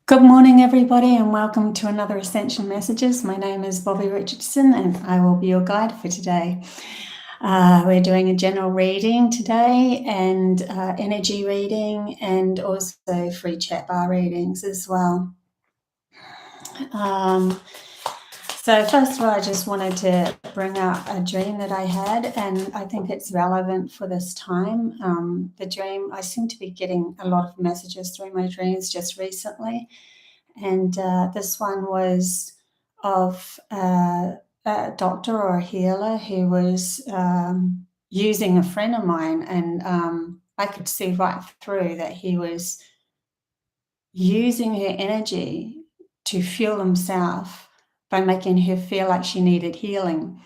Good morning, everybody, and welcome to another Ascension Messages. My name is Bobbie Richardson, and I will be your guide for today. We're doing a general reading today, and energy reading, and also free chat bar readings as well. So first of all, I just wanted to bring up a dream that I had, and I think it's relevant for this time. The dream, I seem to be getting a lot of messages through my dreams just recently. And this one was of a doctor or a healer who was using a friend of mine, and I could see right through that he was using her energy to fuel himself by making her feel like she needed healing.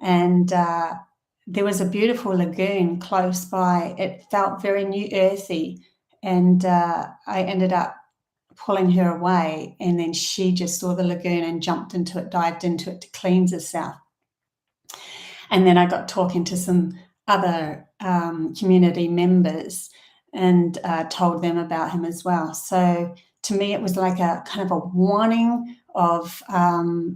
And there was a beautiful lagoon close by. It felt very new earthy, and I ended up pulling her away, and then she just saw the lagoon and jumped into it, dived into it to cleanse herself. And then I got talking to some other community members and told them about him as well. So to me, it was like a kind of a warning of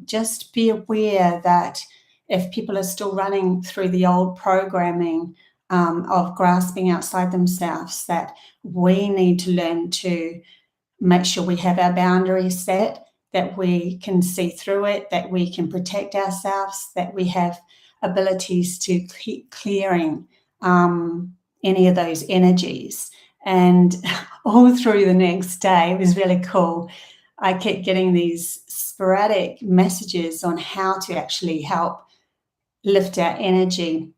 just be aware that if people are still running through the old programming of grasping outside themselves, that we need to learn to make sure we have our boundaries set, that we can see through it, that we can protect ourselves, that we have abilities to keep clearing any of those energies. And all through the next day, it was really cool. I kept getting these sporadic messages on how to actually help lift our energy.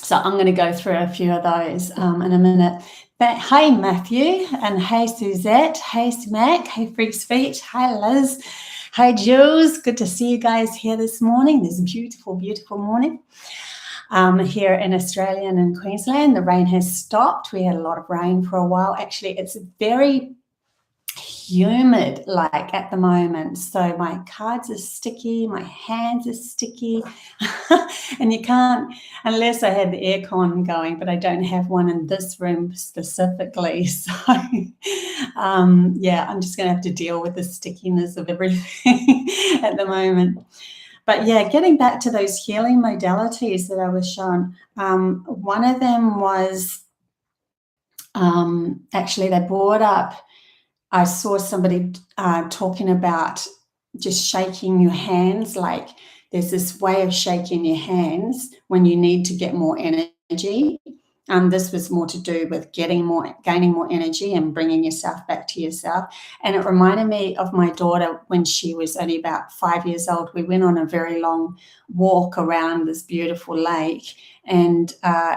So I'm going to go through a few of those in a minute. But hey, Matthew, and hey, Suzette, hey, Smack, hey, Freak's Feet, hi, Liz, hi, Jules. Good to see you guys here this morning, this beautiful, beautiful morning. Here in Australia and in Queensland, the rain has stopped. We had a lot of rain for a while. Actually, it's very humid like at the moment, so my cards are sticky, my hands are sticky, and you can't, unless I had the aircon going, but I don't have one in this room specifically. So yeah, I'm just going to have to deal with the stickiness of everything at the moment. But yeah, getting back to those healing modalities that I was shown, one of them was actually they brought up, I saw somebody talking about just shaking your hands. Like there's this way of shaking your hands when you need to get more energy. This was more to do with gaining more energy and bringing yourself back to yourself. And it reminded me of my daughter when she was only about 5 years old. We went on a very long walk around this beautiful lake, and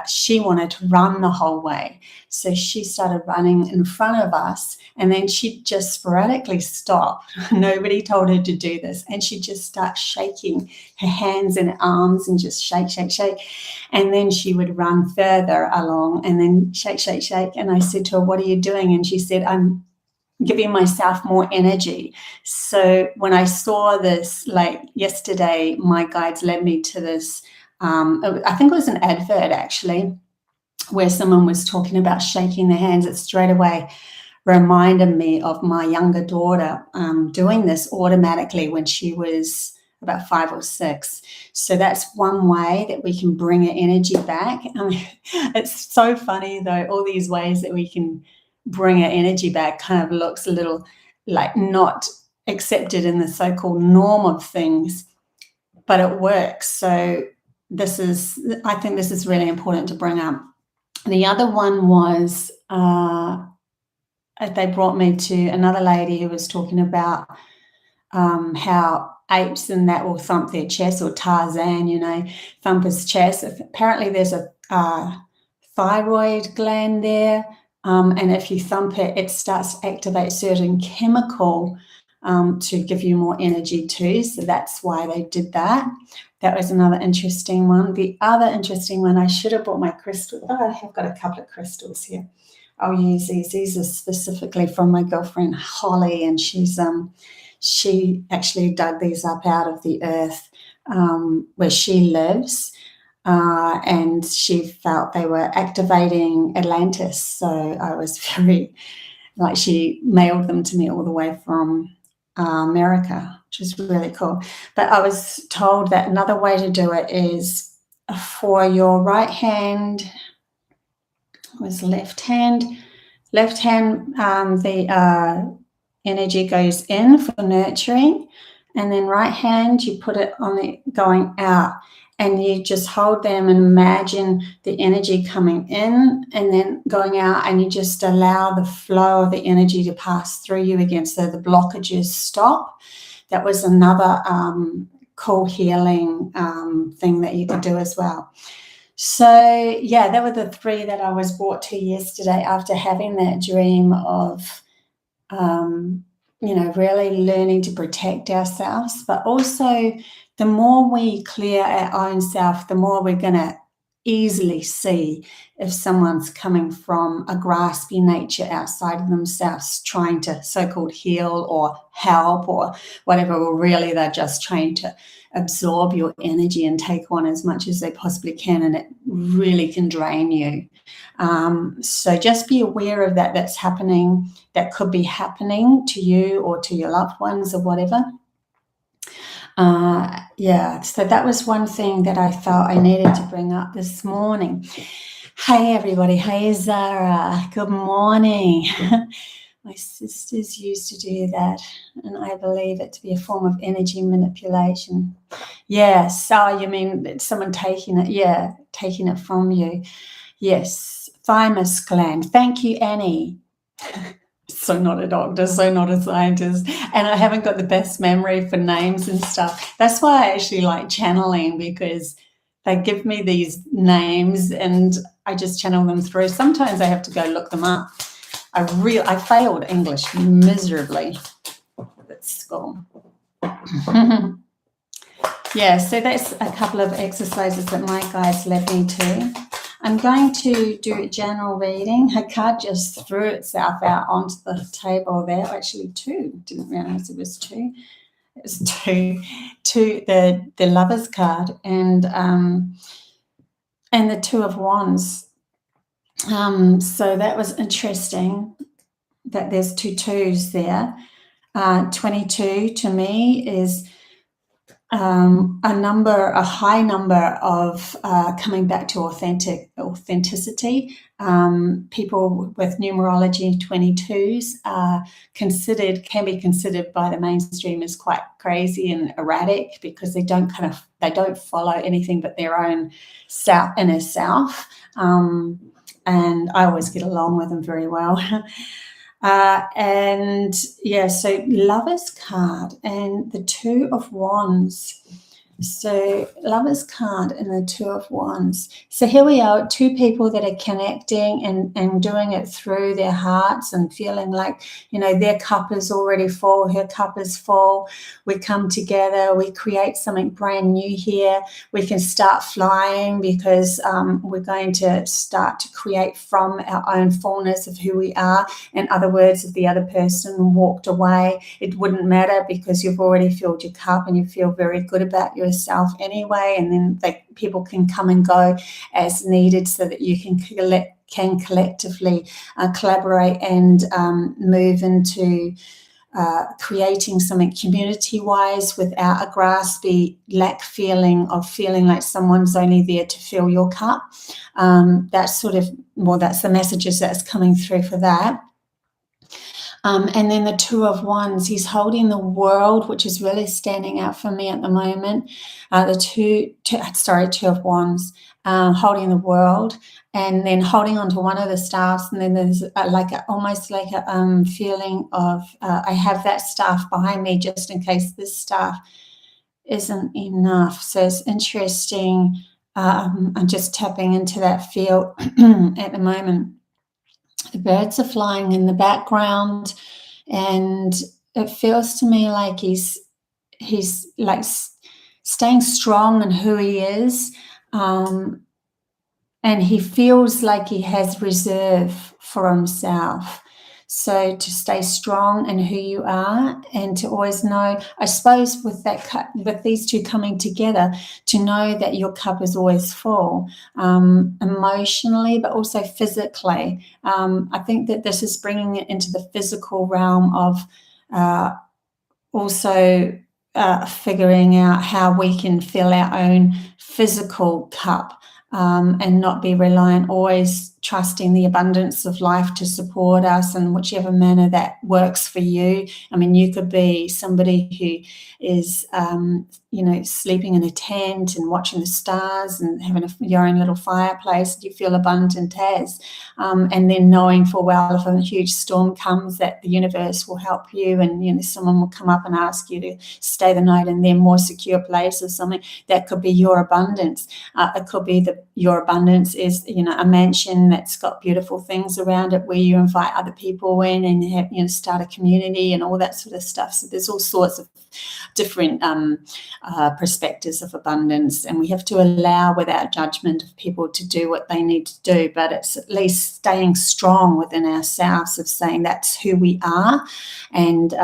she wanted to run the whole way. So she started running in front of us, and then she'd just sporadically stop. Nobody told her to do this. And she'd just start shaking her hands and arms and just shake, shake, shake. And then she would run further along and then shake, shake, shake. And I said to her, "What are you doing?" And she said, "I'm giving myself more energy." So when I saw this, like yesterday, my guides led me to this, I think it was an advert actually, where someone was talking about shaking their hands. It straight away reminded me of my younger daughter doing this automatically when she was about 5 or 6. So that's one way that we can bring our energy back. It's so funny though, all these ways that we can bring our energy back kind of looks a little like not accepted in the so-called norm of things, but it works. So I think this is really important to bring up. The other one was they brought me to another lady who was talking about how apes and that will thump their chest, or Tarzan, thump his chest. Apparently there's a thyroid gland there, and if you thump it, it starts to activate certain chemical to give you more energy too. So that's why they did that. That was another interesting one. The other interesting one, I should have brought my crystal. Oh, I have got a couple of crystals here. I'll use these. These are specifically from my girlfriend Holly, and she actually dug these up out of the earth where she lives, and she felt they were activating Atlantis. So I was very, like she mailed them to me all the way from America, which is really cool. But I was told that another way to do it is for your right hand, was left hand. Left hand, the energy goes in for nurturing, and then right hand, you put it on it going out, and you just hold them and imagine the energy coming in and then going out, and you just allow the flow of the energy to pass through you again, so the blockages stop. That was another cool healing thing that you could do as well. So yeah, that were the three that I was brought to yesterday after having that dream of you know, really learning to protect ourselves, but also the more we clear our own self, the more we're going to easily see if someone's coming from a graspy nature outside of themselves, trying to so-called heal or help or whatever, or really they're just trying to absorb your energy and take on as much as they possibly can, and it really can drain you. So just be aware of that. That's happening. That could be happening to you or to your loved ones or whatever. Yeah, so that was one thing that I felt I needed to bring up this morning. Hey everybody, hey Zara, good morning. My sisters used to do that, and I believe it to be a form of energy manipulation. Yeah, so you mean someone taking it, yeah, taking it from you. Yes, thymus gland. Thank you, Annie. So not a doctor, so not a scientist, and I haven't got the best memory for names and stuff. That's why I actually like channeling, because they give me these names and I just channel them through. Sometimes I have to go look them up. I failed English miserably at school. Yeah, so that's a couple of exercises that my guides led me to. I'm going to do a general reading. Her card just threw itself out onto the table there. Actually, two. Didn't realize it was two. It was two. The Lover's card and the Two of Wands. So that was interesting that there's two twos there. 22 to me is a high number of coming back to authenticity. People with numerology 22s can be considered by the mainstream as quite crazy and erratic, because they don't follow anything but their own inner self. And I always get along with them very well. And yeah, so Lover's card and the Two of Wands. So Lover's card and the Two of Wands. So here we are, two people that are connecting and doing it through their hearts and feeling like, you know, their cup is already full, her cup is full. We come together, we create something brand new here. We can start flying because we're going to start to create from our own fullness of who we are. In other words, if the other person walked away, it wouldn't matter, because you've already filled your cup and you feel very good about yourself anyway. And then people can come and go as needed, so that you can collectively collaborate and move into creating something community-wise without a graspy feeling like someone's only there to fill your cup. That's the messages that's coming through for that. And then the Two of Wands, he's holding the world, which is really standing out for me at the moment. Two of Wands, holding the world, and then holding onto one of the staffs. And then there's almost like a feeling of I have that staff behind me just in case this staff isn't enough. So it's interesting. I'm just tapping into that field at the moment. The birds are flying in the background, and it feels to me like he's like staying strong in who he is, and he feels like he has reserve for himself. So to stay strong in who you are, and to always know, I suppose with these two coming together, to know that your cup is always full, emotionally, but also physically. I think that this is bringing it into the physical realm of also figuring out how we can fill our own physical cup, and not be reliant, always trusting the abundance of life to support us in whichever manner that works for you. I mean, you could be somebody who is, sleeping in a tent and watching the stars and having your own little fireplace that you feel abundant as, and then knowing for well, if a huge storm comes, that the universe will help you, and someone will come up and ask you to stay the night in their more secure place or something. That could be your abundance. It could be that your abundance is, a mansion that's got beautiful things around it, where you invite other people in and have, start a community and all that sort of stuff. So there's all sorts of different perspectives of abundance, and we have to allow, without judgment, of people to do what they need to do. But it's at least staying strong within ourselves, of saying that's who we are, and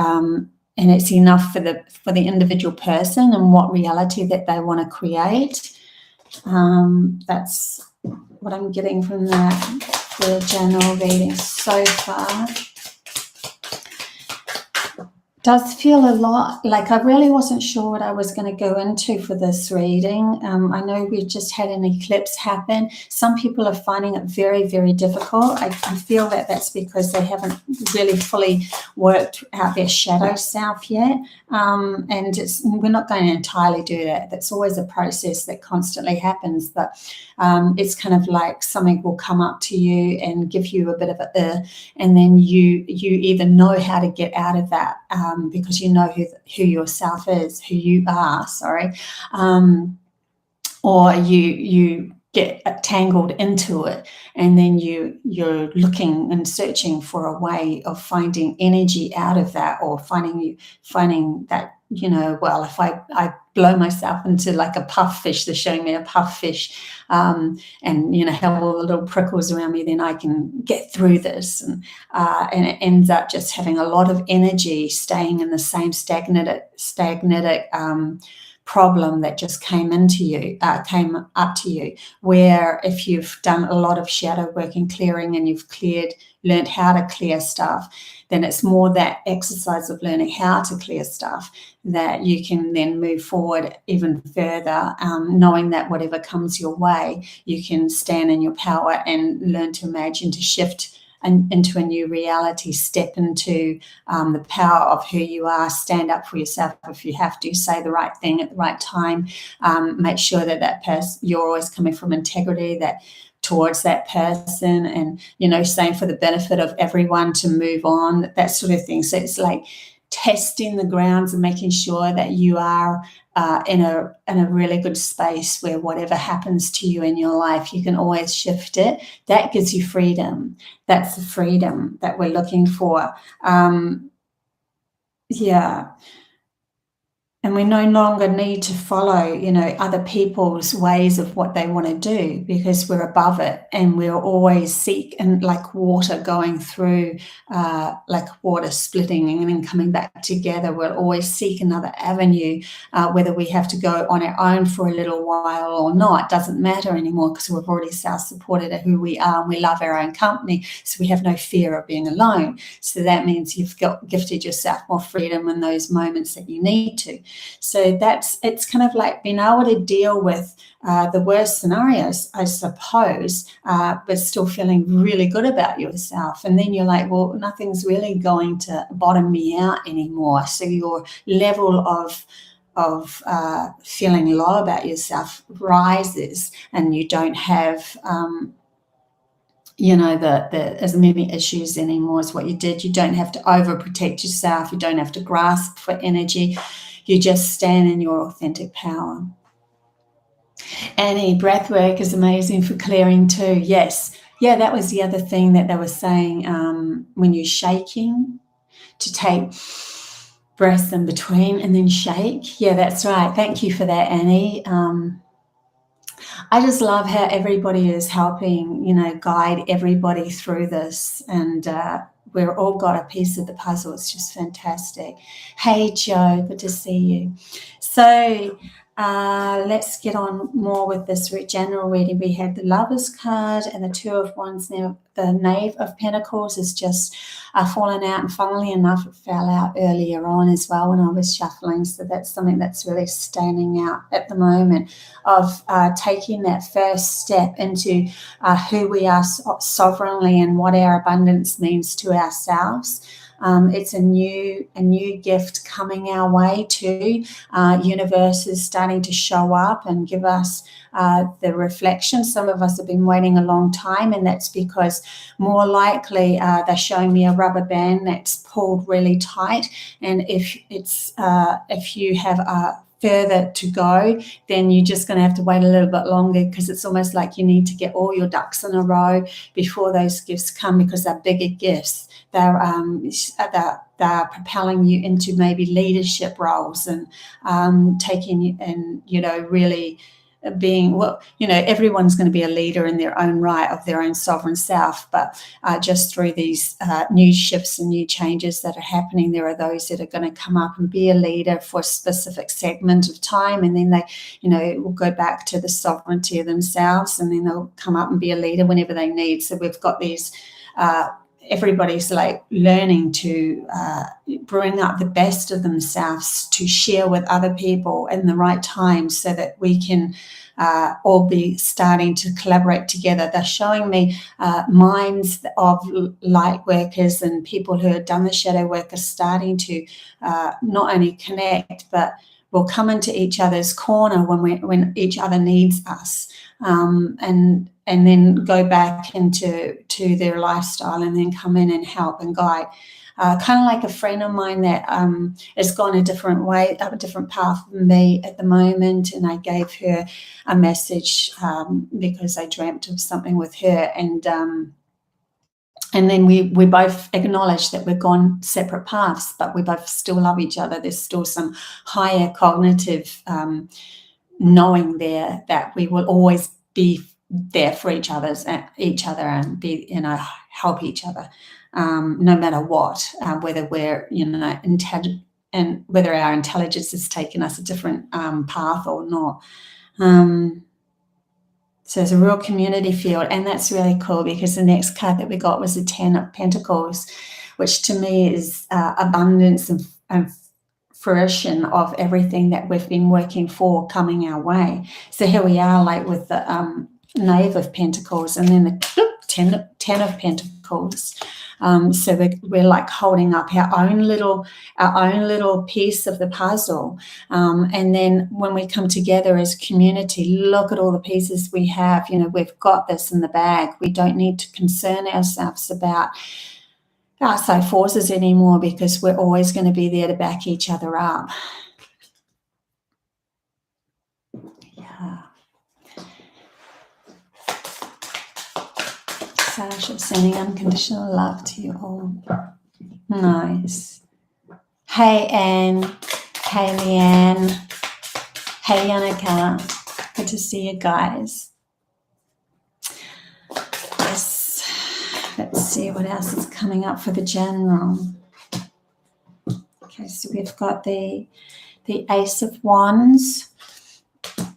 it's enough for the individual person and what reality that they want to create. That's what I'm getting from the general reading so far. Does feel a lot like I really wasn't sure what I was going to go into for this reading. I know we've just had an eclipse happen. Some people are finding it very, very difficult. I feel that that's because they haven't really fully worked out their shadow self yet. And we're not going to entirely do that. That's always a process that constantly happens. But it's kind of like something will come up to you and give you a bit of and then you either know how to get out of that, because you know who yourself is, who you are, or you get tangled into it, and then you're looking and searching for a way of finding energy out of that, or finding that, well, if I blow myself into like a puff fish, they're showing me a puff fish, and have all the little prickles around me, then I can get through this, and it ends up just having a lot of energy staying in the same stagnatic problem that just came up to you, where if you've done a lot of shadow work and clearing, and you've learned how to clear stuff, then it's more that exercise of learning how to clear stuff that you can then move forward even further, knowing that whatever comes your way, you can stand in your power and learn to imagine, to shift into a new reality, step into the power of who you are, stand up for yourself if you have to, say the right thing at the right time, make sure that person, you're always coming from integrity towards that person, and saying for the benefit of everyone to move on, that sort of thing. So it's like testing the grounds and making sure that you are in a really good space where whatever happens to you in your life, you can always shift it. That gives you freedom. That's the freedom that we're looking for. And we no longer need to follow, other people's ways of what they want to do, because we're above it, and we'll always seek, and like water going through, like water splitting and then coming back together, we'll always seek another avenue, whether we have to go on our own for a little while or not, doesn't matter anymore, because we've already self-supported at who we are, and we love our own company, so we have no fear of being alone. So that means you've gifted yourself more freedom in those moments that you need to. So it's kind of like being able to deal with the worst scenarios, I suppose, but still feeling really good about yourself. And then you're like, well, nothing's really going to bottom me out anymore. So your level of feeling low about yourself rises, and you don't have the as many issues anymore as what you did. You don't have to overprotect yourself. You don't have to grasp for energy. You just stand in your authentic power. Annie, breath work is amazing for clearing too. Yes. Yeah, that was the other thing that they were saying, when you're shaking, to take breaths in between and then shake. Yeah, that's right. Thank you for that, Annie. I just love how everybody is helping, guide everybody through this, and we're all got a piece of the puzzle. It's just fantastic. Hey, Joe, good to see you. So let's get on more with this general reading. We had the Lovers card and the Two of Wands. Now, the Knave of Pentacles is just fallen out, and funnily enough, it fell out earlier on as well when I was shuffling. So that's something that's really standing out at the moment, of taking that first step into who we are sovereignly and what our abundance means to ourselves. It's a new gift coming our way too. Universe is starting to show up and give us the reflection. Some of us have been waiting a long time, and that's because more likely they're showing me a rubber band that's pulled really tight. And if you have further to go, then you're just going to have to wait a little bit longer, because it's almost like you need to get all your ducks in a row before those gifts come, because they're bigger gifts. They're propelling you into maybe leadership roles and taking you, and really being, everyone's going to be a leader in their own right, of their own sovereign self, but just through these new shifts and new changes that are happening, there are those that are going to come up and be a leader for a specific segment of time, and then they will go back to the sovereignty of themselves, and then they'll come up and be a leader whenever they need. So we've got these everybody's like learning to bring up the best of themselves to share with other people in the right time, so that we can all be starting to collaborate together. They're showing me minds of light workers and people who have done the shadow work are starting to not only connect, but will come into each other's corner when each other needs us, and then go back into their lifestyle, and then come in and help and guide. Kind of like a friend of mine that has gone a different way, a different path than me at the moment, and I gave her a message because I dreamt of something with her, and then we both acknowledge that we've gone separate paths, but we both still love each other. There's still some higher cognitive knowing there that we will always be there for each other and be, help each other, no matter what, whether we're, intelligent, and whether our intelligence has taken us a different path or not. So it's a real community field, and that's really cool, because the next card that we got was the 10 of Pentacles, which to me is abundance and fruition of everything that we've been working for coming our way. So here we are, like with the Knave of Pentacles, and then the 10 of Pentacles. So we're like holding up our own little piece of the puzzle, and then when we come together as community, look at all the pieces we have. We've got this in the bag. We don't need to concern ourselves about outside forces anymore, because we're always going to be there to back each other up. Yeah. Sasha, sending unconditional love to you all. Nice. Hey, Anne. Hey, Leanne. Hey, Yannicka. Good to see you guys. Yes. Let's see what else is coming up for the general. Okay, so we've got the Ace of Wands.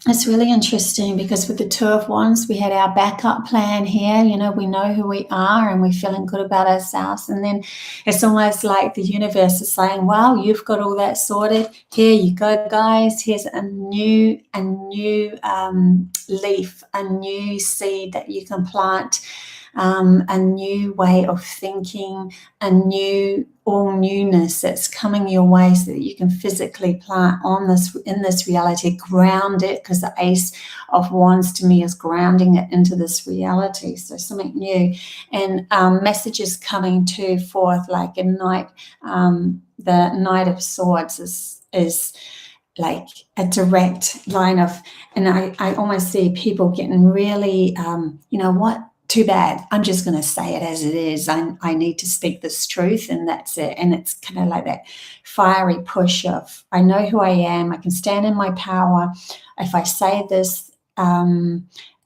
It's really interesting, because with the Two of Wands, we had our backup plan here. We know who we are, and we're feeling good about ourselves. And then it's almost like the universe is saying, well, you've got all that sorted. Here you go, guys. Here's a new leaf, a new seed that you can plant, a new way of thinking, all newness that's coming your way, so that you can physically plant in this reality, ground it, because the Ace of Wands to me is grounding it into this reality. So something new, and messages coming forth like a knight. The Knight of Swords is like a direct line of, and I almost see people getting really, too bad. I'm just going to say it as it is. I need to speak this truth, and that's it. And it's kind of like that fiery push of, I know who I am. I can stand in my power. If I say this,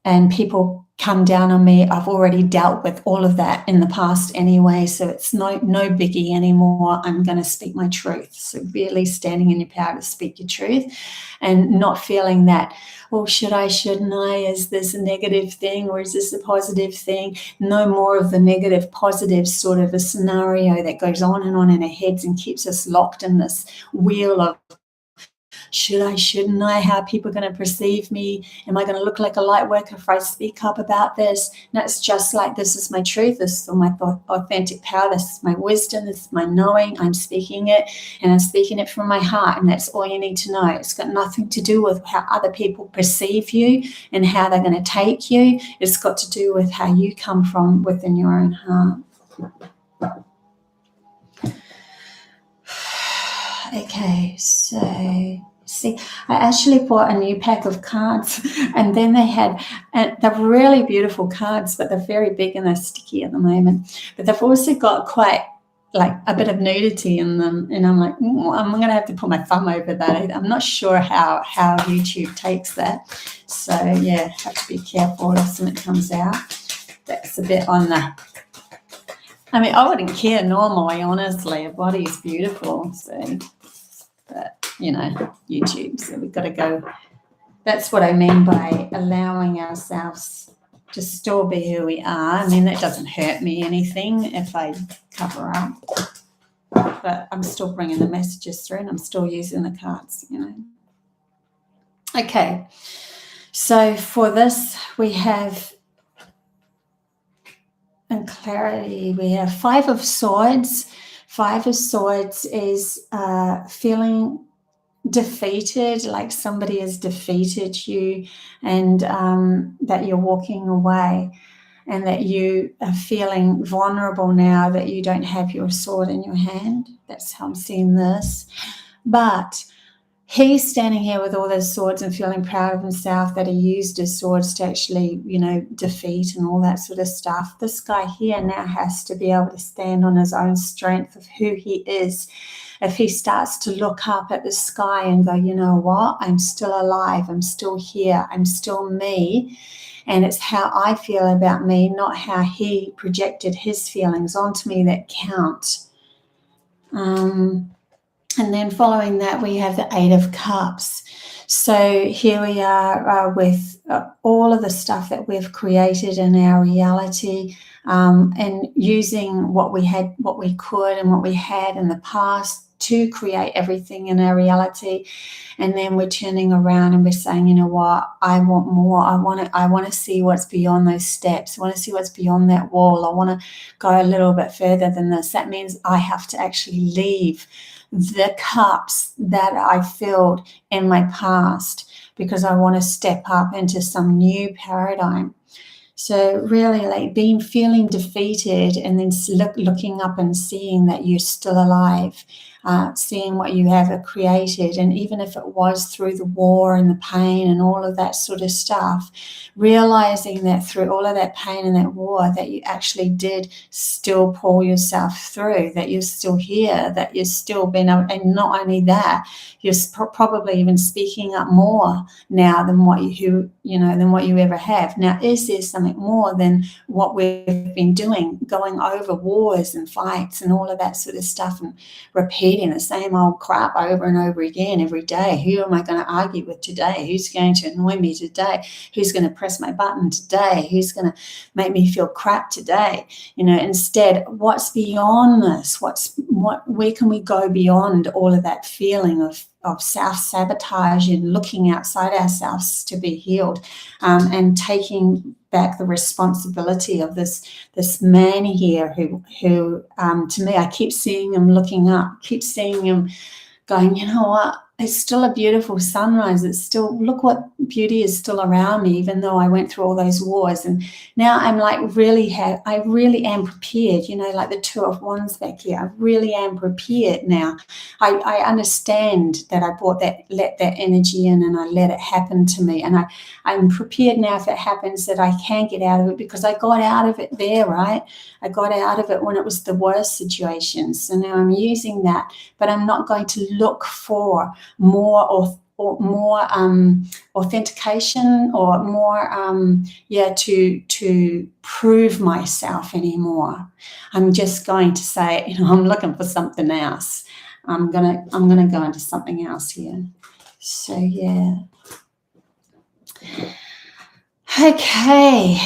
and people come down on me. I've already dealt with all of that in the past anyway, so it's no biggie anymore. I'm going to speak my truth. So really standing in your power to speak your truth and not feeling that, oh, should I, shouldn't I? Is this a negative thing or is this a positive thing? No more of the negative, positive sort of a scenario that goes on in our heads and keeps us locked in this wheel of should I, shouldn't I? How are people going to perceive me? Am I going to look like a light worker if I speak up about this? No, it's just like, this is my truth. This is my authentic power. This is my wisdom. This is my knowing. I'm speaking it, and I'm speaking it from my heart, and that's all you need to know. It's got nothing to do with how other people perceive you and how they're going to take you. It's got to do with how you come from within your own heart. Okay, so see, I actually bought a new pack of cards, and then they had, they're really beautiful cards, but they're very big and they're sticky at the moment. But they've also got quite like a bit of nudity in them, and I'm like, I'm going to have to put my thumb over that. I'm not sure how YouTube takes that. So yeah, have to be careful if something comes out. That's a bit on the, I mean, I wouldn't care normally, honestly. A body's beautiful, so. But, you know, YouTube, so we've got to go. That's what I mean by allowing ourselves to still be who we are. I mean, that doesn't hurt me anything if I cover up. But I'm still bringing the messages through, and I'm still using the cards, you know. Okay, so for this, we have, in clarity, we have Five of Swords. Five of Swords is feeling defeated, like somebody has defeated you, and that you're walking away, and that you are feeling vulnerable now that you don't have your sword in your hand. That's how I'm seeing this. But he's standing here with all those swords and feeling proud of himself that he used his swords to actually, you know, defeat and all that sort of stuff. This guy here now has to be able to stand on his own strength of who he is. If he starts to look up at the sky and go, you know what, I'm still alive, I'm still here, I'm still me, and it's how I feel about me, not how he projected his feelings onto me, that count. And then following that, we have the Eight of Cups. So here we are with all of the stuff that we've created in our reality, and using what we had, what we could, and what we had in the past to create everything in our reality. And then we're turning around and we're saying, you know what, I want more. I want to see what's beyond those steps. I want to see what's beyond that wall. I want to go a little bit further than this. That means I have to actually leave the cups that I filled in my past, because I want to step up into some new paradigm. So really, like feeling defeated, and then looking up and seeing that you're still alive, seeing what you have created. And even if it was through the war and the pain and all of that sort of stuff, realizing that through all of that pain and that war, that you actually did still pull yourself through, that you're still here, that you're still been, and not only that, you're probably even speaking up more now than what you ever have. Now, is there something more than what we've been doing, going over wars and fights and all of that sort of stuff, and repeating the same old crap over and over again every day? Who am I going to argue with today? Who's going to annoy me today? Who's going to press my button today? Who's going to make me feel crap today? You know, instead, what's beyond this? Where can we go beyond all of that feeling of self-sabotage and looking outside ourselves to be healed, and taking back the responsibility of this man here who to me, I keep seeing him looking up, keep seeing him going, you know what, it's still a beautiful sunrise. It's still, look what beauty is still around me, even though I went through all those wars. And now I'm like, I really am prepared, you know, like the Two of Wands back here. I really am prepared now. I understand that I let that energy in, and I let it happen to me. And I'm prepared now if it happens, that I can get out of it, because I got out of it there, right? I got out of it when it was the worst situation. So now I'm using that, but I'm not going to look for more or more authentication or more to prove myself anymore. I'm just going to say, you know, I'm looking for something else. I'm gonna go into something else here. So yeah. Okay.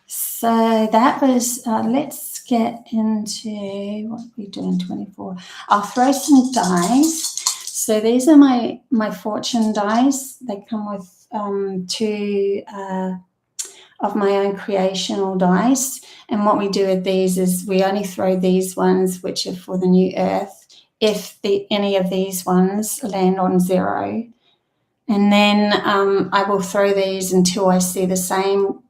So that was, let's get into what we do in 24. I'll throw some dice. So these are my fortune dice. They come with 2 of my own creational dice. And what we do with these is we only throw these ones, which are for the new earth, if any of these ones land on 0. And then I will throw these until I see the same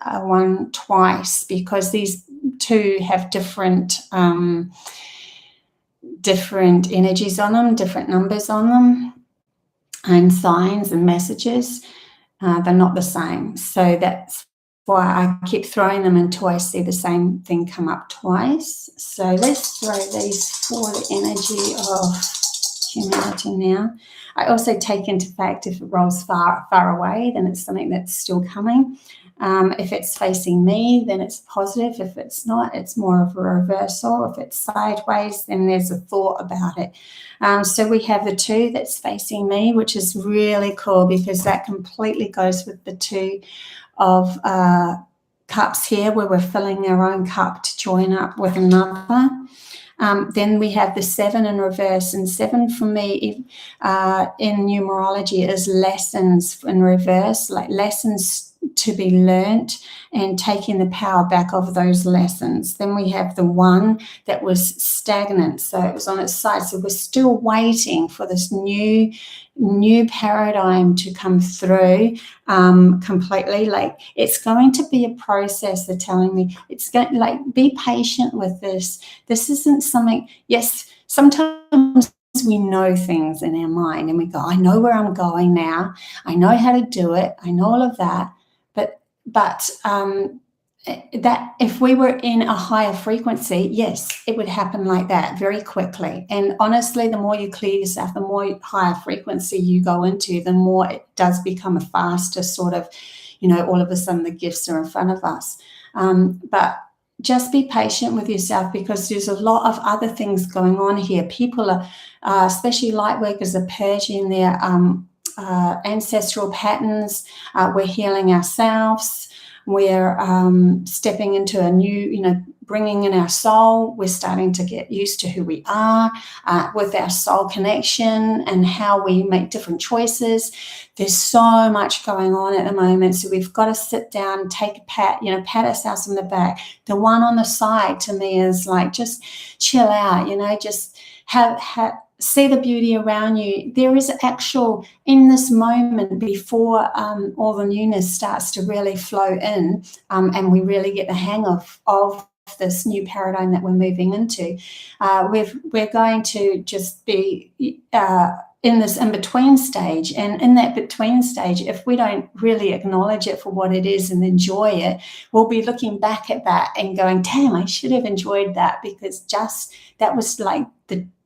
one twice, because these 2 have different energies on them, different numbers on them, and signs and messages. They're not the same. So that's why I keep throwing them until I see the same thing come up twice. So let's throw these for the energy of humanity now. I also take into fact if it rolls far away, then it's something that's still coming. If it's facing me, then it's positive. If it's not, it's more of a reversal. If it's sideways, then there's a thought about it. So we have the 2 that's facing me, which is really cool because that completely goes with the 2 of cups here, where we're filling our own cup to join up with another. Then we have the 7 in reverse, and 7 for me in numerology is lessons in reverse, like lessons to be learnt and taking the power back of those lessons. Then we have the 1 that was stagnant, so it was on its side. So we're still waiting for this new paradigm to come through completely. Like, it's going to be a process. They're telling me it's going, like, be patient with this. This isn't something, yes, sometimes we know things in our mind and we go, I know where I'm going now. I know how to do it. I know all of that. But that if we were in a higher frequency, yes, it would happen like that very quickly. And honestly, the more you clear yourself, the more higher frequency you go into, the more it does become a faster sort of, you know, all of a sudden the gifts are in front of us. But just be patient with yourself, because there's a lot of other things going on here. People are, especially light workers, are purging their ancestral patterns. We're healing ourselves. We're stepping into a new, you know, bringing in our soul. We're starting to get used to who we are with our soul connection and how we make different choices. There's so much going on at the moment. So we've got to sit down, take a pat, you know, pat ourselves on the back. The 1 on the side to me is like, just chill out, you know, just see the beauty around you. There is actual, in this moment, before all the newness starts to really flow in, and we really get the hang of this new paradigm that we're moving into, we're going to just be in this in-between stage. And in that between stage, if we don't really acknowledge it for what it is and enjoy it, we'll be looking back at that and going, damn, I should have enjoyed that, because just that was like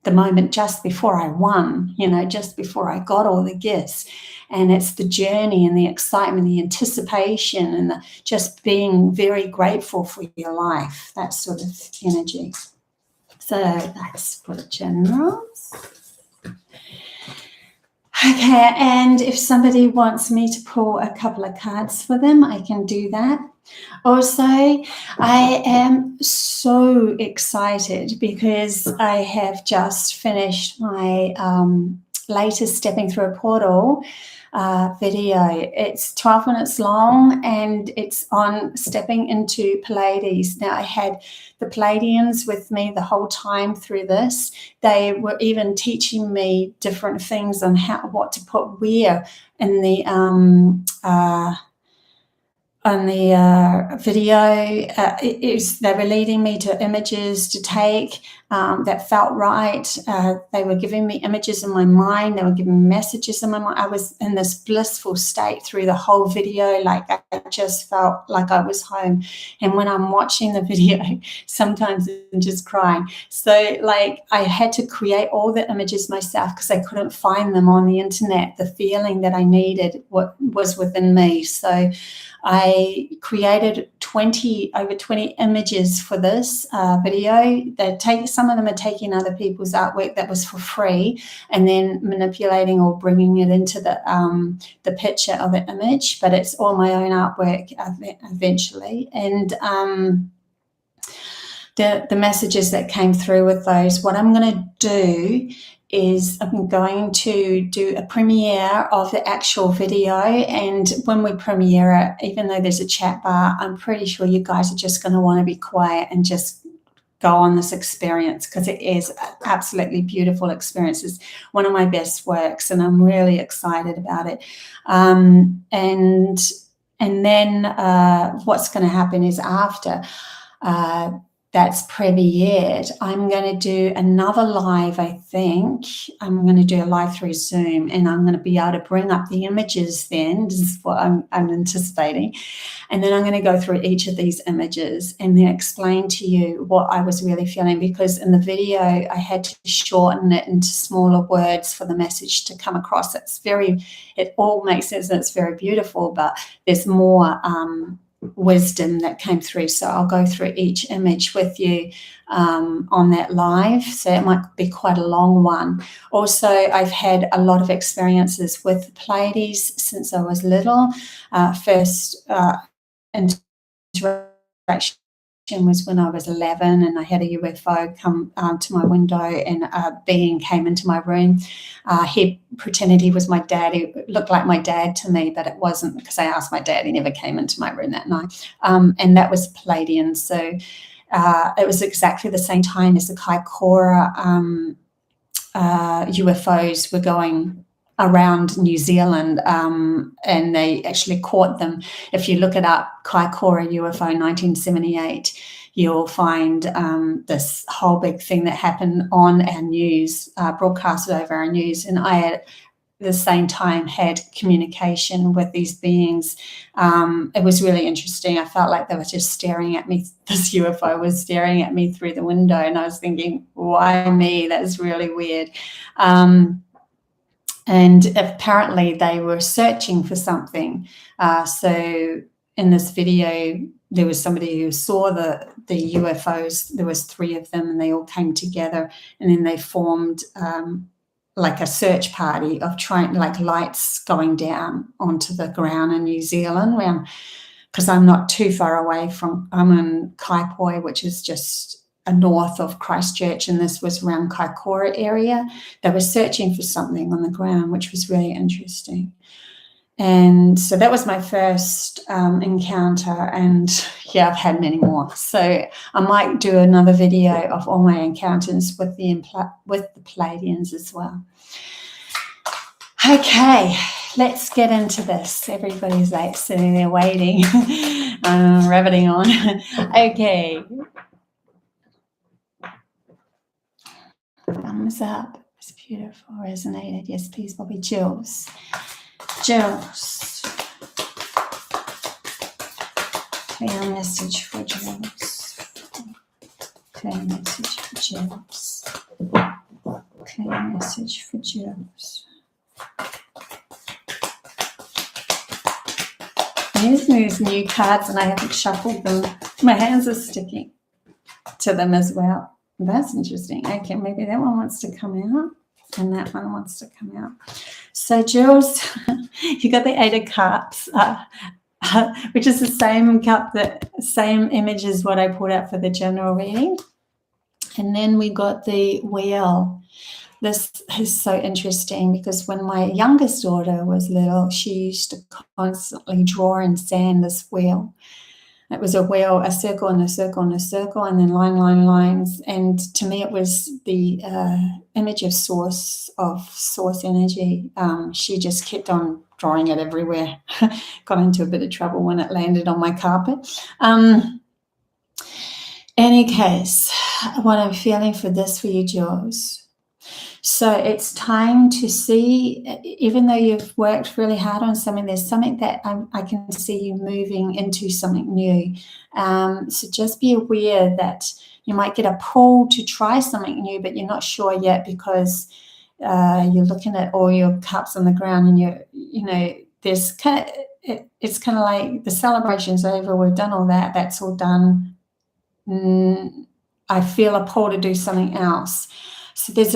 the moment just before I won, you know, just before I got all the gifts. And it's the journey and the excitement, the anticipation, and just being very grateful for your life, that sort of energy. So that's for the generals. Okay, and if somebody wants me to pull a couple of cards for them, I can do that. Also, I am so excited because I have just finished my latest Stepping Through a Portal video. It's 12 minutes long, and it's on stepping into Pleiades. Now, I had the Pleiadians with me the whole time through this. They were even teaching me different things on what to put where in the on the video, they were leading me to images to take that felt right. They were giving me images in my mind. They were giving me messages in my mind. I was in this blissful state through the whole video. Like I just felt like I was home. And when I'm watching the video, sometimes I'm just crying. So like I had to create all the images myself because I couldn't find them on the internet. The feeling that I needed was within me. So I created over 20 images for this video. Some of them are taking other people's artwork that was for free and then manipulating or bringing it into the picture of the image, but it's all my own artwork eventually. And the messages that came through with those, what I'm going to do is I'm going to do a premiere of the actual video, and when we premiere it, even though there's a chat bar, I'm pretty sure you guys are just going to want to be quiet and just go on this experience because it is an absolutely beautiful experience. It's one of my best works and I'm really excited about it. And then what's going to happen is after that's premiered, I'm going to do another live, I think. I'm going to do a live through Zoom and I'm going to be able to bring up the images then. This is what I'm anticipating. And then I'm going to go through each of these images and then explain to you what I was really feeling, because in the video I had to shorten it into smaller words for the message to come across. It all makes sense and it's very beautiful, but there's more wisdom that came through. So I'll go through each image with you on that live. So it might be quite a long one. Also, I've had a lot of experiences with the Pleiades since I was little. First interaction was when I was 11 and I had a UFO come to my window and a being came into my room. He pretended he was my dad. He looked like my dad to me, but it wasn't because I asked my dad. He never came into my room that night. And that was Pleiadian. So it was exactly the same time as the Kaikoura UFOs were going around New Zealand, and they actually caught them. If you look it up, Kaikoura UFO 1978, you'll find this whole big thing that happened on our news, broadcasted over our news. And I at the same time had communication with these beings. It was really interesting. I felt like they were just staring at me. This UFO was staring at me through the window and I was thinking, why me? That's really weird. And apparently they were searching for something. So in this video, there was somebody who saw the UFOs. There was 3 of them and they all came together and then they formed like a search party of trying, like lights going down onto the ground in New Zealand, because I'm not too far away I'm in Kaipoi, which is just north of Christchurch, and this was around Kaikoura area. They were searching for something on the ground, which was really interesting. And so that was my first encounter, and yeah, I've had many more. So I might do another video of all my encounters with the Pleiadians as well. Okay, let's get into this. Everybody's like sitting there waiting, rabbiting on. Okay. Thumbs up. It's beautiful. Resonated. Yes, please, Bobbie. Jules. Jules. Clear message for Jules. Clear message for Jules. Clear message for Jules. I'm using these new cards and I haven't shuffled them. My hands are sticking to them as well. That's interesting. Okay, maybe that one wants to come out and that one wants to come out. So Jules, you got the 8 of Cups, which is the same cup, the same image as what I pulled out for the general reading. And then we got the Wheel. This is so interesting because when my youngest daughter was little, she used to constantly draw in sand this wheel. It was a wheel, a circle and a circle and a circle, and then lines. And to me, it was the image of source energy. She just kept on throwing it everywhere. Got into a bit of trouble when it landed on my carpet. Any case, what I'm feeling for this for you, Jules. So it's time to see, even though you've worked really hard on something, there's something that I can see you moving into something new. So just be aware that you might get a pull to try something new, but you're not sure yet because you're looking at all your cups on the ground and you know, there's kind of, it's kind of like the celebration's over, we've done all that, that's all done. I feel a pull to do something else. So there's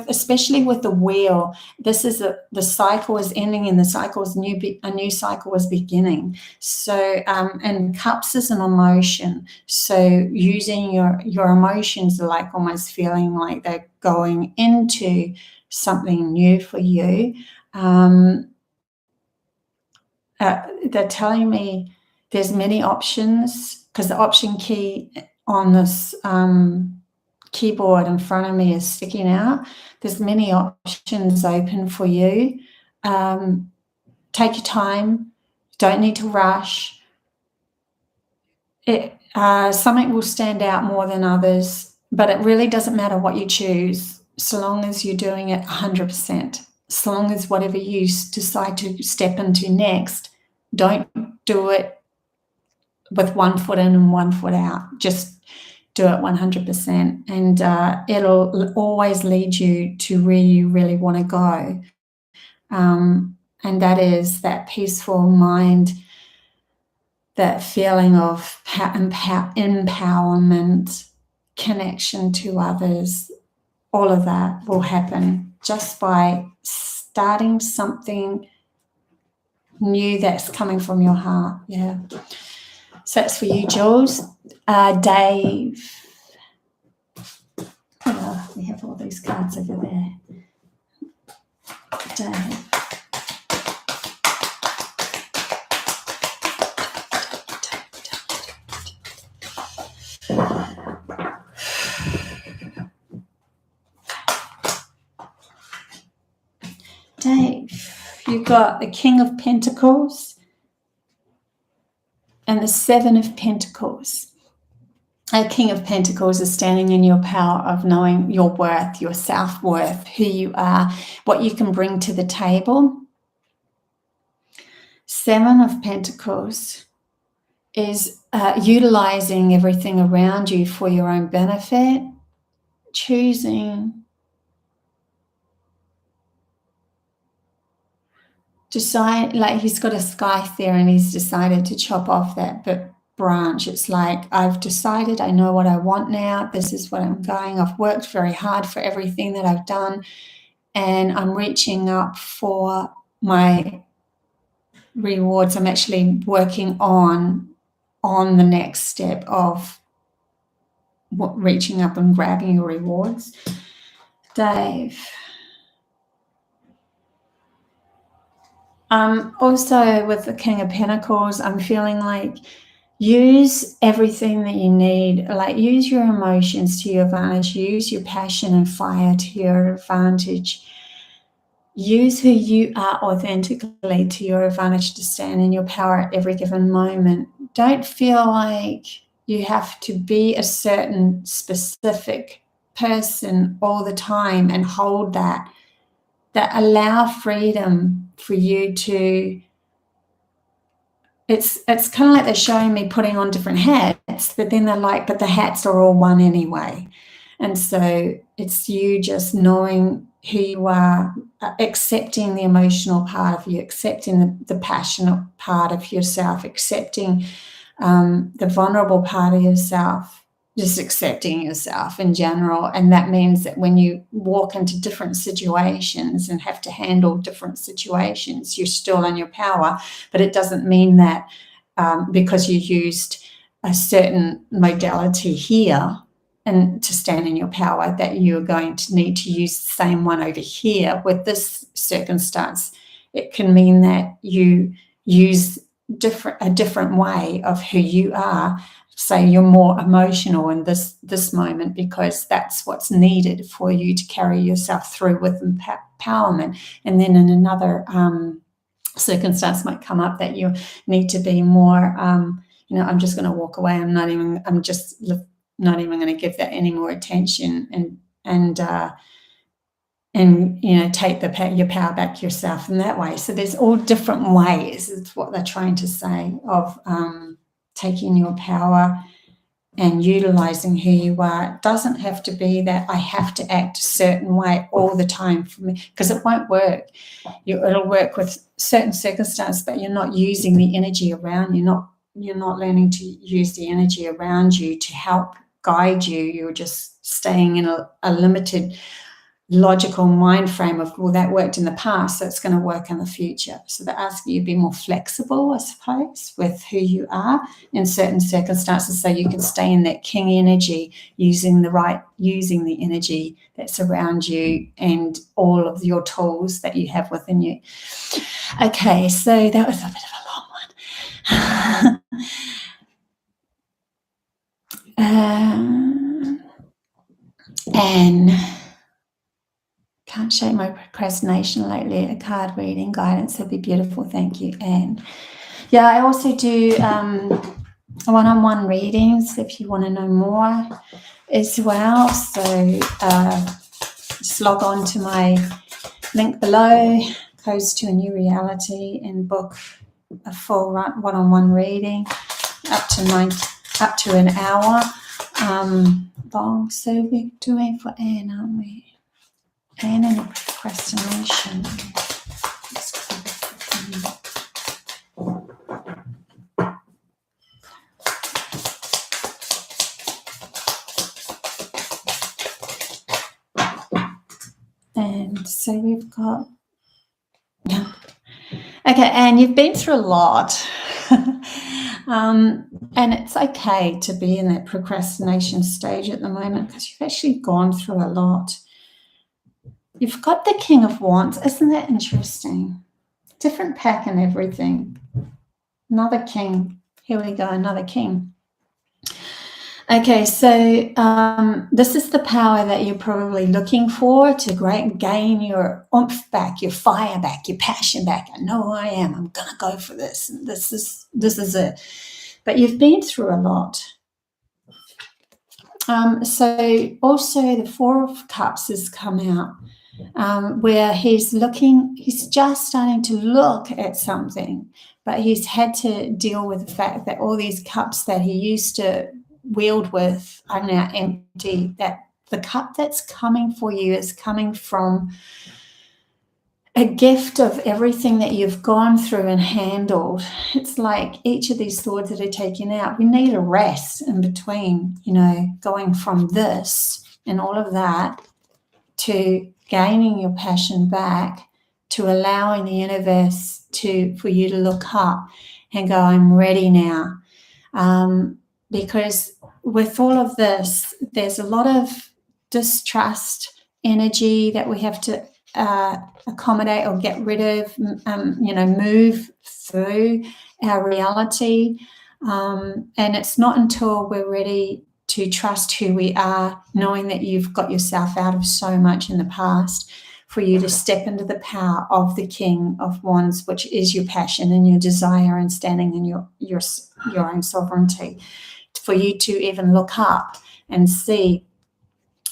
especially with the wheel, this is the cycle is ending and the cycle is a new cycle is beginning. So and cups is an emotion. So using your emotions are like almost feeling like they're going into something new for you. They're telling me there's many options because the option key on this keyboard in front of me is sticking out. There's many options open for you. Take your time. Don't need to rush. Something will stand out more than others, but it really doesn't matter what you choose, so long as you're doing it 100%. So long as whatever you decide to step into next, don't do it with one foot in and one foot out. Just do it 100%, and it'll always lead you to where you really want to go. And that is that peaceful mind, that feeling of empowerment, connection to others. All of that will happen just by starting something new that's coming from your heart. Yeah. So that's for you, Jules. Dave. We have all these cards over there. Dave. Dave, you've got the King of Pentacles and the Seven of Pentacles. A King of Pentacles is standing in your power of knowing your worth, your self-worth, who you are, what you can bring to the table. Seven of Pentacles is utilizing everything around you for your own benefit, choosing, decide, like he's got a scythe there and he's decided to chop off that branch. It's like, I've decided, I know what I want now, this is what I'm going, I've worked very hard for everything that I've done, and I'm reaching up for my rewards. I'm actually working on the next step of reaching up and grabbing your rewards. Dave. Also with the King of Pentacles, I'm feeling like use everything that you need, like use your emotions to your advantage, use your passion and fire to your advantage, use who you are authentically to your advantage to stand in your power at every given moment. Don't feel like you have to be a certain specific person all the time and hold that allow freedom for you to, it's kind of like they're showing me putting on different hats, but then they're like, but the hats are all one anyway. And so it's you just knowing who you are, accepting the emotional part of you, accepting the passionate part of yourself, accepting the vulnerable part of yourself, just accepting yourself in general. And that means that when you walk into different situations and have to handle different situations, you're still in your power, but it doesn't mean that because you used a certain modality here and to stand in your power, that you're going to need to use the same one over here with this circumstance. It can mean that you use a different way of who you are. Say you're more emotional in this moment because that's what's needed for you to carry yourself through with empowerment. And then in another circumstance might come up that you need to be more, I'm just going to walk away. I'm just not even going to give that any more attention, and take your power back yourself in that way. So there's all different ways. It's what they're trying to say of taking your power and utilizing who you are. It doesn't have to be that I have to act a certain way all the time for me, because it won't work. It'll work with certain circumstances, but you're not using the energy around you. You're not learning to use the energy around you to help guide you. You're just staying in a limited logical mind frame of, well, that worked in the past, so it's going to work in the future. So they're asking you to be more flexible, I suppose, with who you are in certain circumstances, so you can stay in that king energy, using the energy that's around you and all of your tools that you have within you. Okay, so that was a bit of a long one. And can't shake my procrastination lately. A card reading guidance would be beautiful. Thank you, Anne. Yeah, I also do one-on-one readings if you want to know more as well. So just log on to my link below, Codes to a New Reality, and book a full one-on-one reading up to an hour long. So we're doing for Anne, aren't we? And any procrastination. And so we've got, okay, and you've been through a lot. And it's okay to be in that procrastination stage at the moment, because you've actually gone through a lot. You've got the King of Wands. Isn't that interesting? Different pack and everything. Another king. Here we go, another king. Okay, so this is the power that you're probably looking for to gain your oomph back, your fire back, your passion back. I know who I am. I'm going to go for this. And this is it. But you've been through a lot. So also the Four of Cups has come out. Where he's just starting to look at something, but he's had to deal with the fact that all these cups that he used to wield with are now empty, that the cup that's coming for you is coming from a gift of everything that you've gone through and handled. It's like each of these swords that are taken out, we need a rest in between, going from this and all of that to gaining your passion back, to allowing the universe for you to look up and go, I'm ready now. Because with all of this, there's a lot of distrust energy that we have to accommodate or get rid of, move through our reality. And it's not until we're ready to trust who we are, knowing that you've got yourself out of so much in the past, for you to step into the power of the King of Wands, which is your passion and your desire and standing in your own sovereignty, for you to even look up and see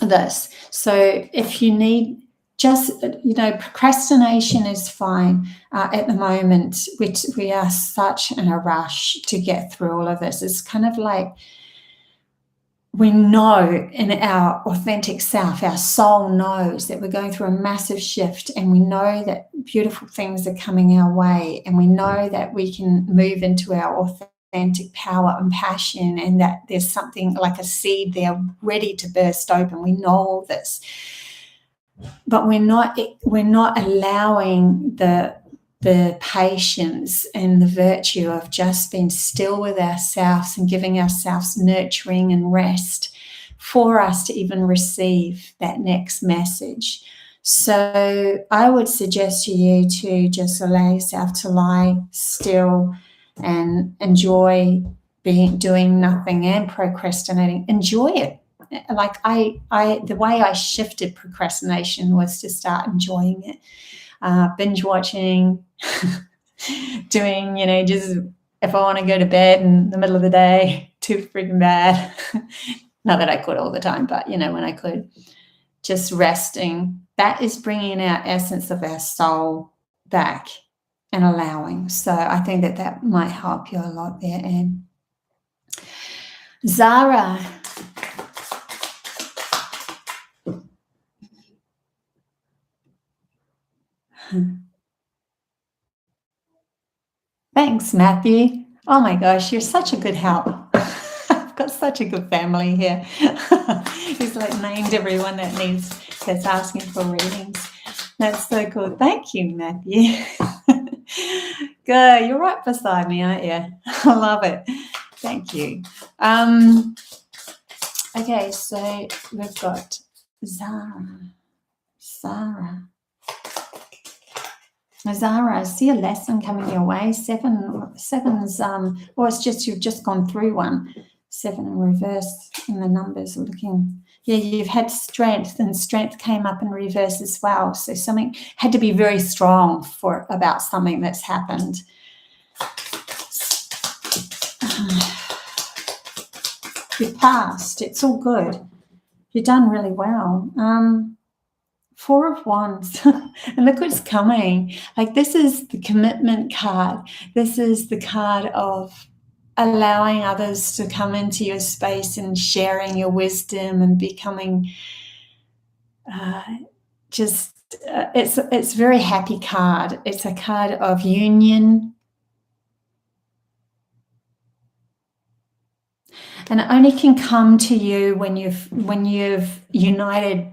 this. So if you need procrastination is fine at the moment, which we are such in a rush to get through all of this. It's kind of like, we know in our authentic self, our soul knows that we're going through a massive shift, and we know that beautiful things are coming our way, and we know that we can move into our authentic power and passion, and that there's something like a seed there ready to burst open. We know all this, but we're not allowing the patience and the virtue of just being still with ourselves and giving ourselves nurturing and rest for us to even receive that next message. So I would suggest to you to just allow yourself to lie still and enjoy doing nothing and procrastinating. Enjoy it. Like the way I shifted procrastination was to start enjoying it. Binge watching, doing, you know, just if I want to go to bed in the middle of the day, too freaking bad. Not that I could all the time, but, you know, when I could, just resting. That is bringing our essence of our soul back and allowing. So I think that that might help you a lot there, Anne. Zara. Thanks, Matthew. Oh my gosh, you're such a good help. I've got such a good family here. He's like named everyone that's asking for readings. That's so cool. Thank you, Matthew. Good. You're right beside me, aren't you? I love it. Thank you. Okay, so we've got Zara. Zara, I see a lesson coming your way. Seven's or it's just you've just gone through one. 7 in reverse, and the numbers are looking. Yeah, you've had strength, and strength came up in reverse as well. So something had to be very strong about something that's happened. You've passed. It's all good. You've done really well. 4 of Wands. And look what's coming. Like, this is the commitment card. This is the card of allowing others to come into your space and sharing your wisdom and becoming it's a very happy card. It's a card of union. And it only can come to you when you've united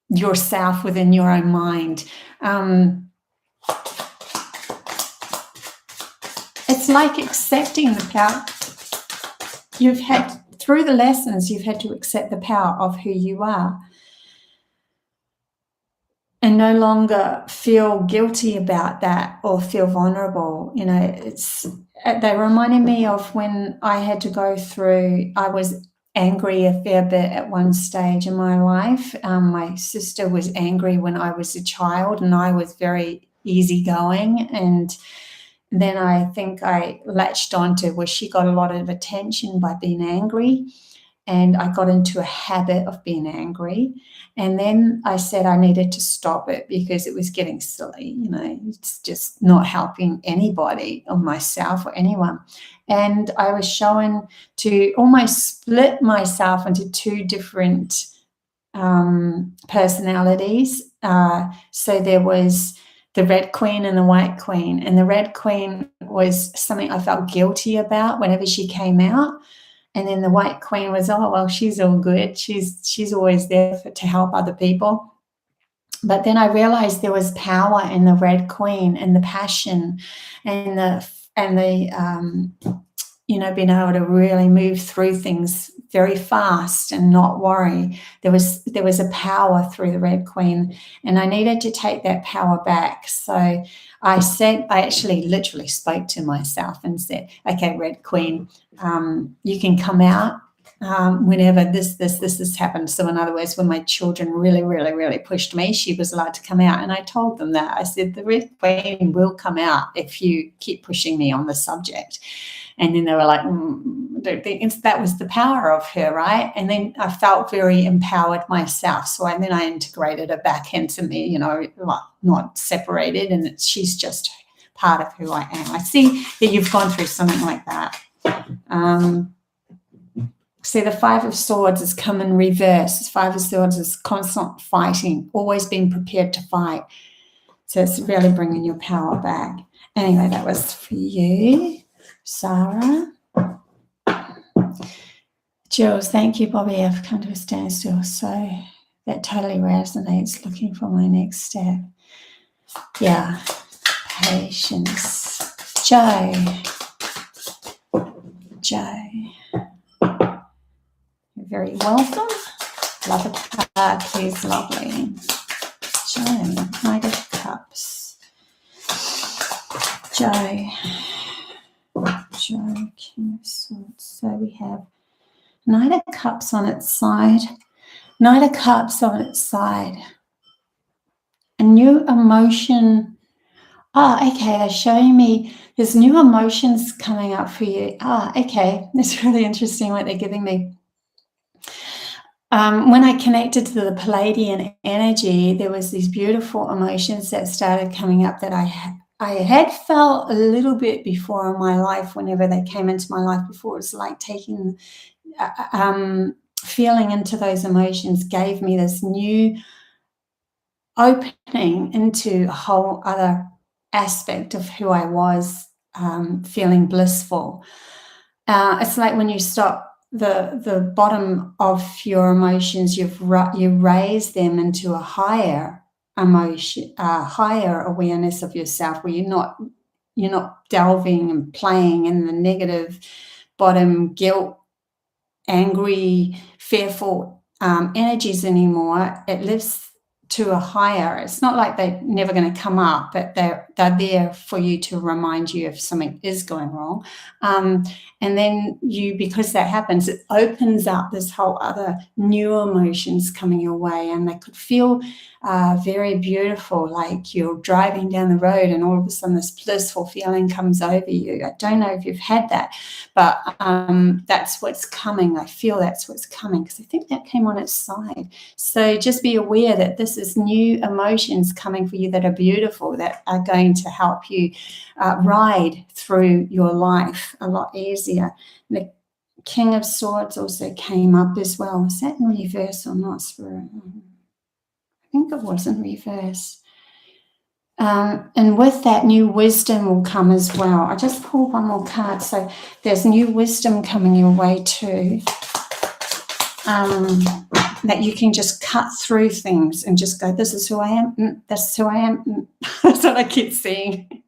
yourself within your own mind. It's like accepting the power. You've had, through the lessons, you've had to accept the power of who you are and no longer feel guilty about that or feel vulnerable. You know, they reminded me of when I had to go through, I was angry a fair bit at one stage in my life. My sister was angry when I was a child, and I was very easygoing. And then I think I latched onto where she got a lot of attention by being angry, and I got into a habit of being angry. And then I said I needed to stop it because it was getting silly. You know, it's just not helping anybody or myself or anyone. And I was shown to almost split myself into 2 different personalities. So there was the Red Queen and the White Queen. And the Red Queen was something I felt guilty about whenever she came out. And then the White Queen was, oh, well, she's all good. She's always there to help other people. But then I realized there was power in the Red Queen and the passion and the you know, being able to really move through things very fast and not worry. There was a power through the Red Queen, and I needed to take that power back. So I actually literally spoke to myself and said, okay, Red Queen, you can come out whenever this has happened. So in other words, when my children really, really, really pushed me, she was allowed to come out. And I told them that. I said, the Red Queen will come out if you keep pushing me on the subject. And then they were like, I don't think that was the power of her, right? And then I felt very empowered myself. So then I integrated her back into me, you know, not separated. And she's just part of who I am. I see that you've gone through something like that. See, the 5 of Swords has come in reverse. The 5 of Swords is constant fighting, always being prepared to fight. So it's really bringing your power back. Anyway, that was for you, Sarah. Jules, thank you, Bobby. I've come to a standstill. So that totally resonates, looking for my next step. Yeah, patience. Joe. You're very welcome. Love a card, please, lovely. Joe, Knight of Cups. Joe, King of Swords. So we have Knight of Cups on its side. Knight of Cups on its side. A new emotion Okay, they're showing me there's new emotions coming up for you. Okay, that's really interesting what they're giving me. When I connected to the Palladian energy, there was these beautiful emotions that started coming up that I had felt a little bit before in my life. Whenever they came into my life before, it was like taking, feeling into those emotions gave me this new opening into a whole other aspect of who I was, feeling blissful. It's like when you stop the bottom of your emotions, you raise them into a higher emotion, higher awareness of yourself, where you're not delving and playing in the negative bottom guilt, angry, fearful energies anymore. It lifts to a higher. It's not like they're never going to come up, but they're there for you to remind you if something is going wrong. And then because that happens, it opens up this whole other new emotions coming your way, and they could feel very beautiful, like you're driving down the road and all of a sudden this blissful feeling comes over you. I don't know if you've had that, but that's what's coming. I feel that's what's coming, because I think that came on its side. So just be aware that this is new emotions coming for you that are beautiful, that are going to help you ride through your life a lot easier. The King of Swords also came up as well. Is that in reverse or not, Spirit? I think it was in reverse. And with that, new wisdom will come as well. I just pulled one more card. So there's new wisdom coming your way too. That you can just cut through things and just go, this is who I am. This is who I am. That's what I keep seeing.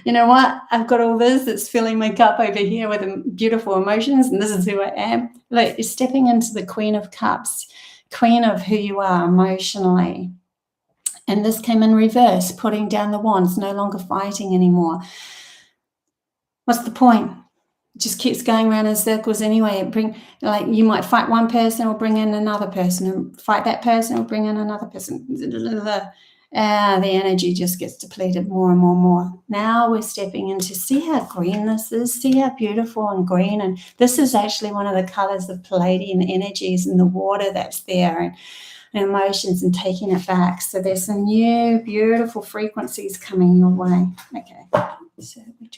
You know what? I've got all this. It's filling my cup over here with beautiful emotions, and this is who I am. Like, you're stepping into the Queen of Cups, queen of who you are emotionally. And this came in reverse, putting down the wands, no longer fighting anymore. What's the point? It just keeps going around in circles anyway. You might fight one person or bring in another person, and fight that person or bring in another person. The energy just gets depleted more and more and more. Now we're stepping into, see how green this is? See how beautiful and green? And this is actually one of the colors of Palladian energies in the water that's there. And emotions and taking it back. So there's some new beautiful frequencies coming your way. Okay, so we're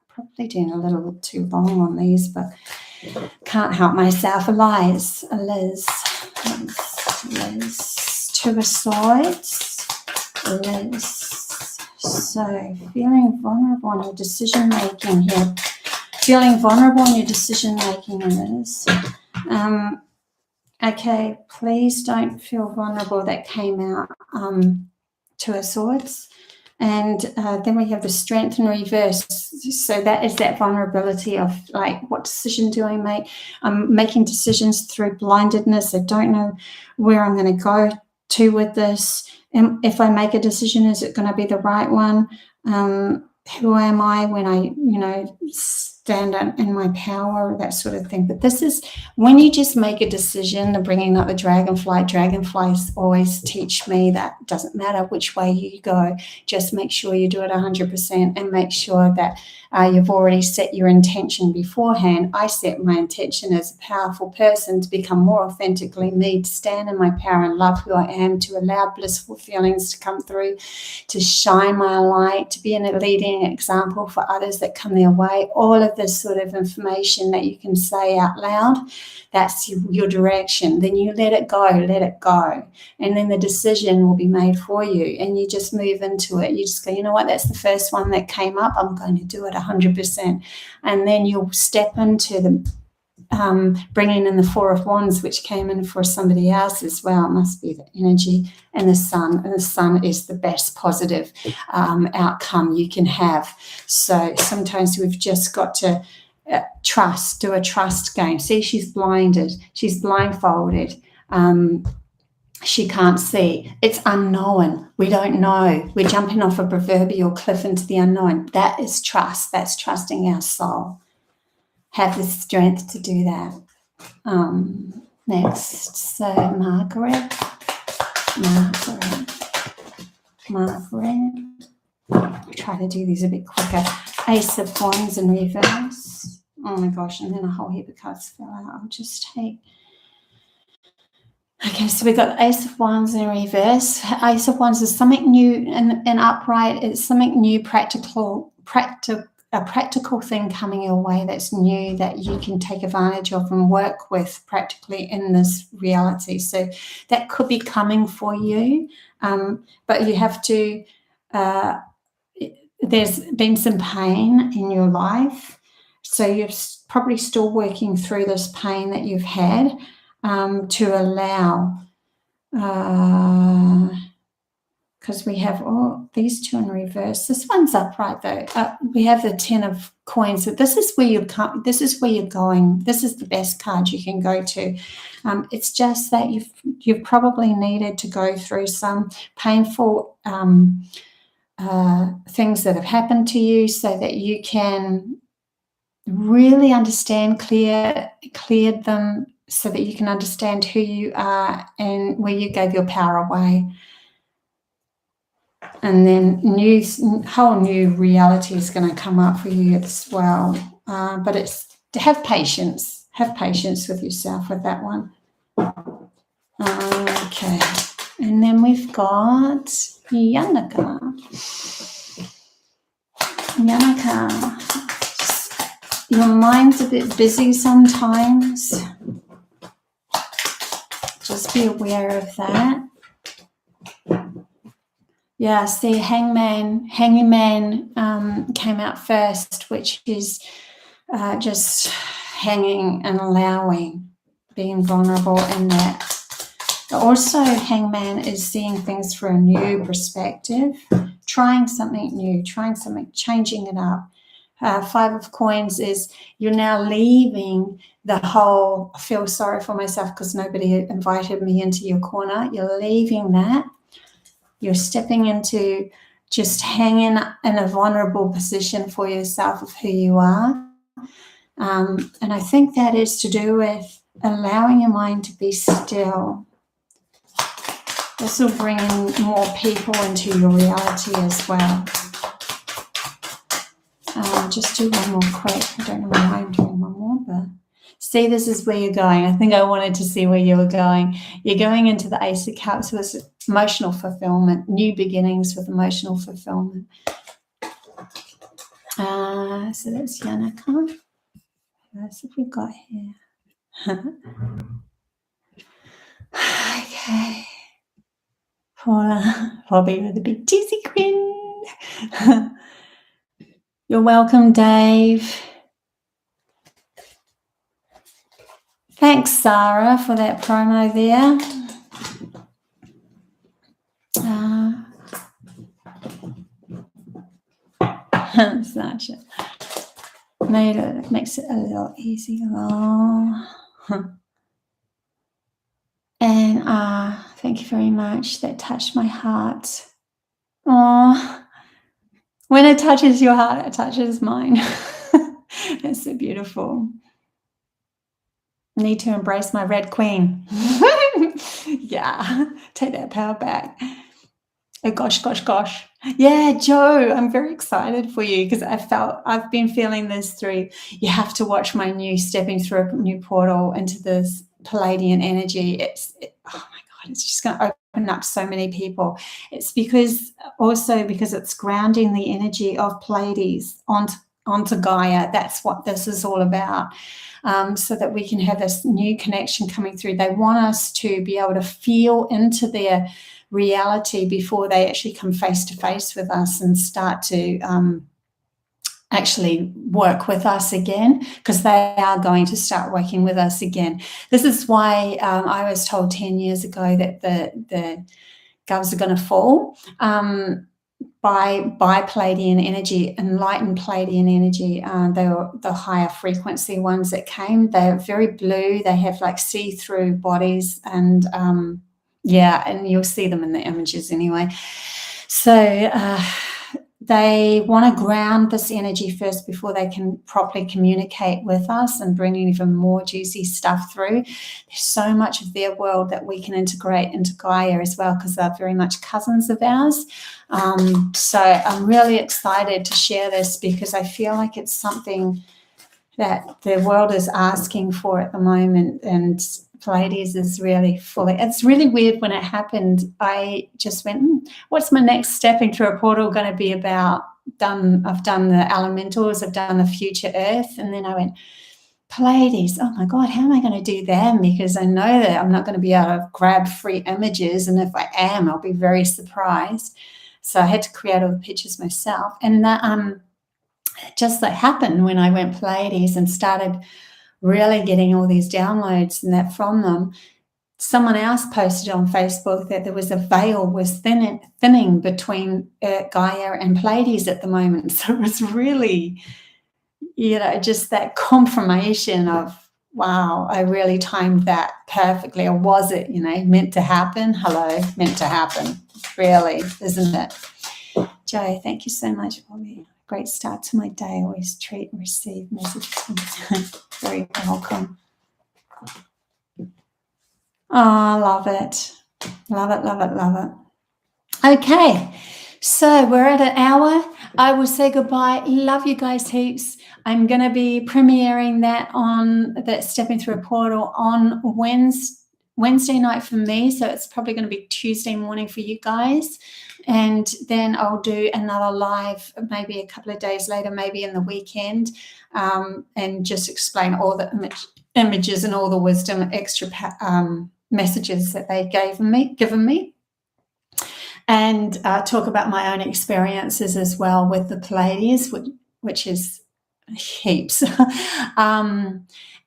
probably doing a little bit too long on these, but can't help myself. Liz, Two of Swords, Liz. So feeling vulnerable in your decision making here. Feeling vulnerable in your decision making, Liz. Okay, please don't feel vulnerable. That came out, Two of Swords. And then we have the Strength in reverse. So that is that vulnerability of, like, what decision do I make? I'm making decisions through blindedness. I don't know where I'm going to go to with this. And if I make a decision, is it going to be the right one? Who am I when I, stand in my power, that sort of thing. But this is when you just make a decision. Bringing up the dragonflies always teach me that it doesn't matter which way you go, just make sure you do it 100% and make sure that you've already set your intention beforehand. I set my intention as a powerful person to become more authentically me, to stand in my power and love who I am, to allow blissful feelings to come through, to shine my light, to be a leading example for others that come their way. All of this sort of information that you can say out loud, that's your direction. Then you let it go. And then the decision will be made for you, and you just move into it. You just go, you know what, that's the first one that came up. I'm going to do it 100%. And then you'll step into the bringing in the Four of Wands, which came in for somebody else as well. It must be the energy, and the Sun. And the Sun is the best positive outcome you can have. So sometimes we've just got to trust, do a trust game. See, she's blinded. She's blindfolded. She can't see. It's unknown. We don't know. We're jumping off a proverbial cliff into the unknown. That is trust. That's trusting our soul. Have the strength to do that. Next, so Margaret. try to do these a bit quicker. Ace of Wands in reverse. Oh my gosh, and then a whole heap of cards fell out. I'll just take... Okay, so we've got the Ace of Wands in reverse. Ace of Wands is something new and upright. It's something new, a practical thing coming your way that's new that you can take advantage of and work with practically in this reality. So that could be coming for you, but you have to, there's been some pain in your life. So you're probably still working through this pain that you've had to allow, because we have these two in reverse. This one's upright though. We have the 10 of coins. So this is where you're going. This is the best card you can go to. It's just that you've probably needed to go through some painful things that have happened to you so that you can really understand, clear them, so that you can understand who you are and where you gave your power away. And then whole new reality is going to come up for you as well. But it's to have patience. Have patience with yourself with that one. Okay. And then we've got Yanaka. Your mind's a bit busy sometimes. Just be aware of that. Yeah, see, Hangman came out first, which is just hanging and allowing, being vulnerable in that. Also, Hangman is seeing things from a new perspective, trying something new, changing it up. 5 of Coins is you're now leaving the whole, I feel sorry for myself because nobody invited me into your corner. You're leaving that. You're stepping into just hanging in a vulnerable position for yourself of who you are. And I think that is to do with allowing your mind to be still. This will bring in more people into your reality as well. Just do one more quick. I don't know why I'm doing one more, but see, this is where you're going. I think I wanted to see where you were going. You're going into the Ace of Cups with emotional fulfillment, new beginnings with emotional fulfillment. So that's Yanaka. What else have we got here? Okay. Paula, Bobby with a big cheesy grin. You're welcome, Dave. Thanks, Sarah, for that promo there. Such a makes it a little easier. And thank you very much. That touched my heart. Oh, when it touches your heart, it touches mine. That's so beautiful. Need to embrace my red queen. Yeah, take that power back. Oh gosh. Yeah, Joe, I'm very excited for you because I've been feeling this through. You have to watch my new stepping through a new portal into this Palladian energy. Oh my God, it's just going to open up so many people. It's because it's grounding the energy of Pleiades onto Gaia. That's what this is all about. So that we can have this new connection coming through. They want us to be able to feel into their reality before they actually come face to face with us and start to actually work with us again, because they are going to start working with us again. This is why I was told 10 years ago that the gloves are going to fall by Palladian energy, enlightened Palladian energy. They were the higher frequency ones that came. They're very blue. They have like see-through bodies, and and you'll see them in the images anyway. So they want to ground this energy first before they can properly communicate with us and bring even more juicy stuff through. There's so much of their world that we can integrate into Gaia as well, because they're very much cousins of ours. So I'm really excited to share this, because I feel like it's something that the world is asking for at the moment, and Pleiades is really fully. It's really weird when it happened. I just went, what's my next stepping through a portal going to be about? I've done the elementals, I've done the future earth, and then I went, Pleiades, oh my God, how am I going to do them? Because I know that I'm not going to be able to grab free images, and if I am, I'll be very surprised. So I had to create all the pictures myself. And just that happened when I went Pleiades and started really getting all these downloads and that from them. Someone else posted on Facebook that there was a veil was thinning between Gaia and Pleiades at the moment. So it was really, just that confirmation of, wow, I really timed that perfectly. Or was it, meant to happen? Hello, meant to happen. Really, isn't it? Joe, thank you so much, Bobby. Great start to my day. Always treat and receive messages. Very welcome. Oh, love it. Love it, love it, love it. Okay, so we're at an hour. I will say goodbye. Love you guys heaps. I'm going to be premiering that Stepping Through a Portal on Wednesday night for me. So it's probably going to be Tuesday morning for you guys. And then I'll do another live maybe a couple of days later, maybe in the weekend, and just explain all the images and all the wisdom, extra messages that they given me, and talk about my own experiences as well with the Pleiades, which is heaps. I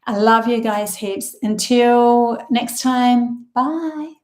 love you guys heaps. Until next time, bye.